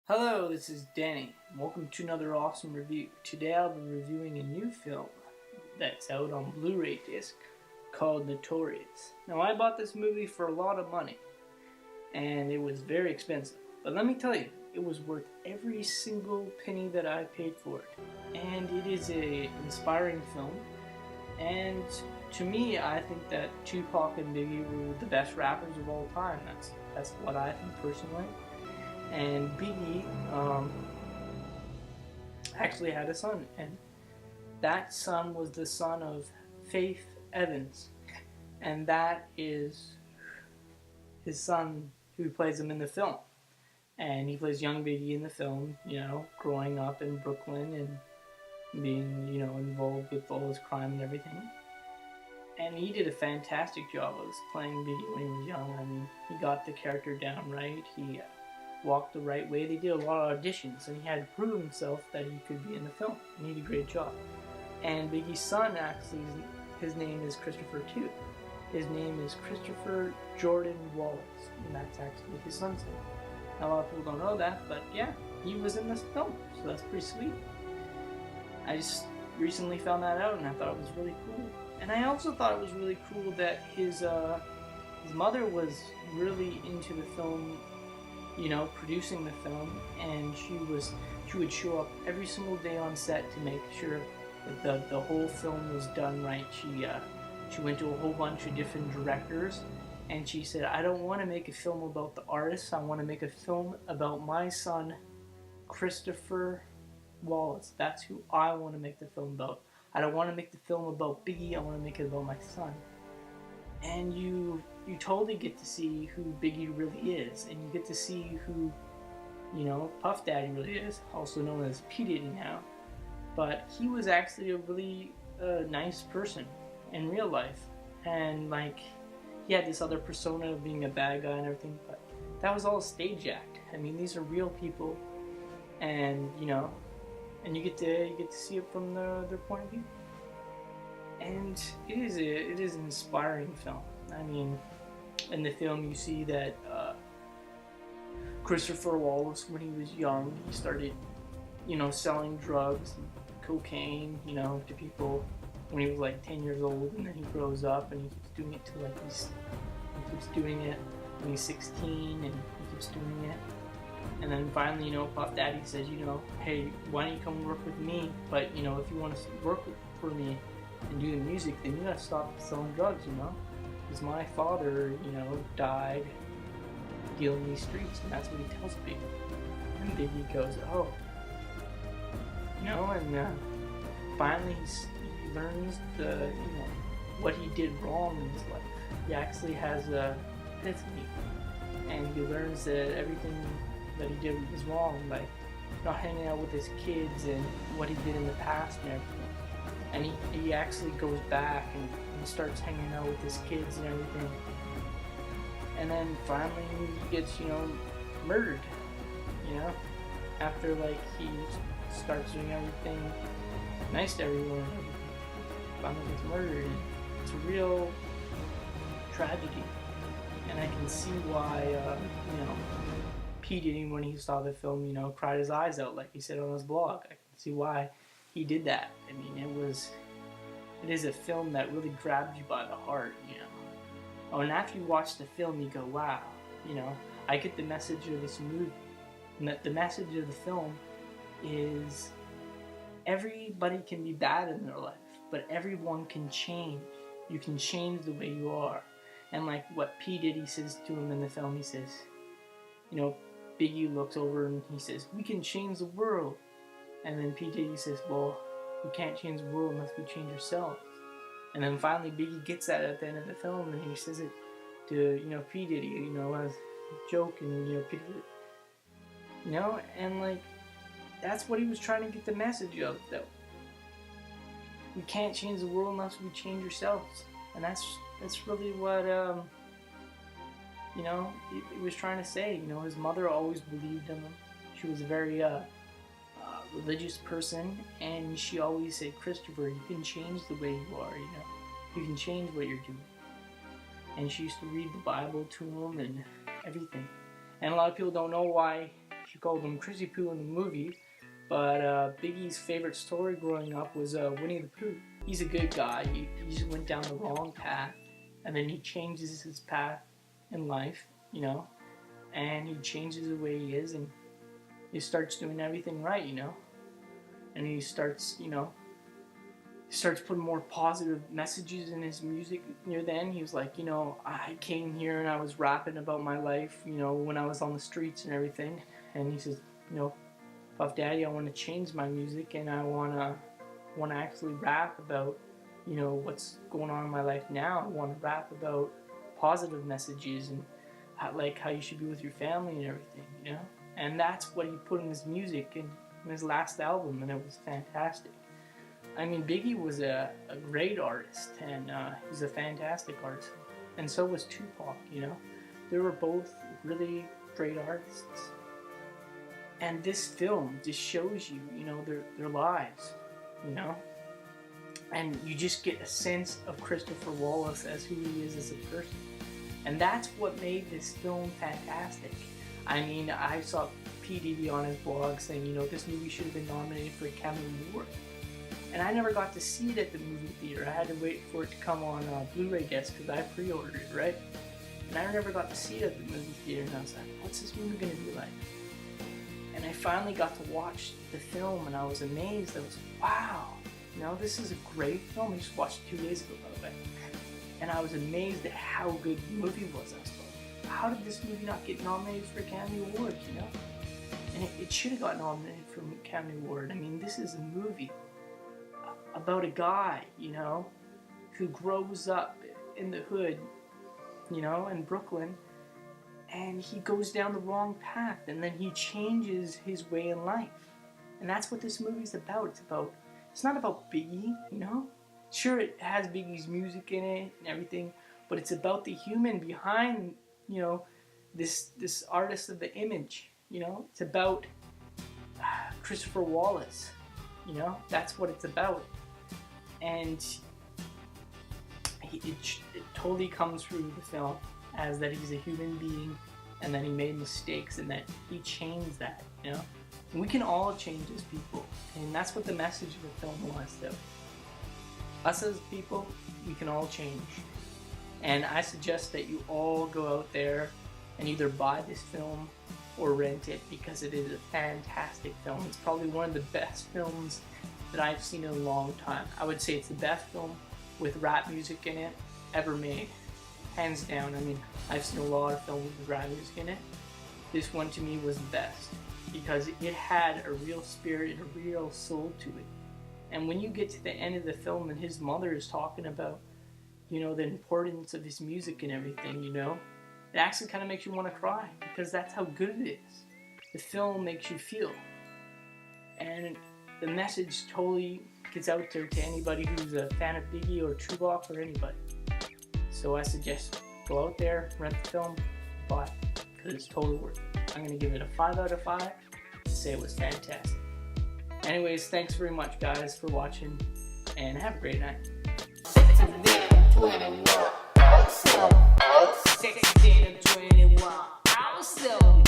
Hello, this is Danny. Welcome to another awesome review. Today I'll be reviewing a new film that's out on Blu-ray disc called Notorious. Now I bought this movie for a lot of money and it was very expensive. But let me tell you, it was worth every single penny that I paid for it. And it is an inspiring film. And to me, I think that Tupac and Biggie were the best rappers of all time. That's what I think personally. And Biggie actually had a son, and that son was the son of Faith Evans, and that is his son who plays him in the film. And he plays young Biggie in the film, growing up in Brooklyn and being, involved with all his crime and everything. And he did a fantastic job of playing Biggie when he was young. I mean, he got the character down right. He walked the right way. They did a lot of auditions, and he had to prove himself that he could be in the film, and he did a great job. And Biggie's son, actually, his name is Christopher too. His name is Christopher Jordan Wallace, and that's actually his son's name. Now, a lot of people don't know that, but yeah, he was in this film, so that's pretty sweet. I just recently found that out, and I thought it was really cool. And I also thought it was really cool that his mother was really into the film, producing the film, and she would show up every single day on set to make sure that the whole film was done right. She went to a whole bunch of different directors, and she said, I don't want to make a film about the artist, I want to make a film about my son, Christopher Wallace. That's who I want to make the film about. I don't want to make the film about Biggie, I want to make it about my son. And you totally get to see who Biggie really is, and you get to see who, Puff Daddy really is, also known as P. Diddy now. But he was actually a really nice person in real life, and he had this other persona of being a bad guy and everything, but that was all a stage act. I mean, these are real people, and and you get to see it from their point of view. And it is an inspiring film. I mean, in the film you see that Christopher Wallace, when he was young, he started, selling drugs and cocaine, to people when he was like 10 years old, and then he grows up and he keeps doing it till he keeps doing it when he's 16, and he keeps doing it. And then finally, Puff Daddy says, hey, why don't you come work with me? But, if you want to work for me and do the music, then you gotta stop selling drugs, because my father, died dealing these streets, and that's what he tells Biggie. And Biggie goes, oh, and finally he learns what he did wrong in his life. He actually has a epiphany, and he learns that everything that he did was wrong, like not hanging out with his kids and what he did in the past and everything. And he actually goes back and he starts hanging out with his kids and everything. And then finally he gets, murdered, after he starts doing everything nice to everyone. Finally gets murdered, and it's a real tragedy. And I can see why, P. Diddy, when he saw the film, cried his eyes out, like he said on his blog. I can see why he did that. I mean, it is a film that really grabs you by the heart, Oh, and after you watch the film, you go, wow, I get the message of this movie. And the message of the film is everybody can be bad in their life, but everyone can change. You can change the way you are. And like what P. Diddy says to him in the film, he says, Biggie looks over and he says, we can change the world. And then P. Diddy says, well, we can't change the world unless we change ourselves. And then finally Biggie gets that at the end of the film, and he says it to, P. Diddy, as a joke, and, P. Diddy, and that's what he was trying to get the message of, though. We can't change the world unless we change ourselves. And that's really what, he was trying to say. His mother always believed in him. She was a very religious person, and she always said, Christopher, you can change the way you are, you can change what you're doing. And she used to read the Bible to him and everything. And a lot of people don't know why she called him Chrissy Poo in the movie, but Biggie's favorite story growing up was Winnie the Pooh. He's a good guy. He just went down the wrong path, and then he changes his path in life, you know, and he changes the way he is, and he starts doing everything right, you know, and he starts, you know, starts putting more positive messages in his music. Near the end, he was like, you know, I came here and I was rapping about my life, you know, when I was on the streets and everything, and he says, you know, Puff Daddy, I want to change my music, and I want to actually rap about, you know, what's going on in my life now. I want to rap about positive messages and how you should be with your family and everything, you know. And that's what he put in his music in his last album, and it was fantastic. I mean, Biggie was a great artist, and he's a fantastic artist, and so was Tupac, you know. They were both really great artists. And this film just shows you, you know, their lives, you know. And you just get a sense of Christopher Wallace as who he is as a person. And that's what made this film fantastic. I mean, I saw P. Diddy on his blog saying, you know, this movie should have been nominated for an Academy Award. And I never got to see it at the movie theater. I had to wait for it to come on Blu-ray disc because I pre-ordered it, right? And I never got to see it at the movie theater, and I was like, what's this movie going to be like? And I finally got to watch the film, and I was amazed. I was like, wow, you know, this is a great film. I just watched it 2 days ago, by the way. And I was amazed at how good the movie was. I was like, how did this movie not get nominated for Academy Awards, you know? And it should have got nominated for an Academy Award. I mean, this is a movie about a guy, you know, who grows up in the hood, you know, in Brooklyn, and he goes down the wrong path, and then he changes his way in life. And that's what this movie's about. It's not about Biggie, you know? Sure, it has Biggie's music in it and everything, but it's about the human behind, you know, this artist of the image, you know? It's about Christopher Wallace, you know? That's what it's about. And it totally comes through the film as that he's a human being, and that he made mistakes, and that he changed that, you know? And we can all change as people, and that's what the message of the film was, though. Us as people, we can all change. And I suggest that you all go out there and either buy this film or rent it, because it is a fantastic film. It's probably one of the best films that I've seen in a long time. I would say it's the best film with rap music in it ever made. Hands down. I mean, I've seen a lot of films with rap music in it. This one to me was the best, because it had a real spirit and a real soul to it. And when you get to the end of the film and his mother is talking about, you know, the importance of his music and everything, you know, it actually kind of makes you want to cry, because that's how good it is. The film makes you feel. And the message totally gets out there to anybody who's a fan of Biggie or Tupac or anybody. So I suggest go out there, rent the film, buy it, because it's totally worth it. I'm going to give it a 5 out of 5 and say it was fantastic. Anyways, thanks very much, guys, for watching, and have a great night. 21, awesome.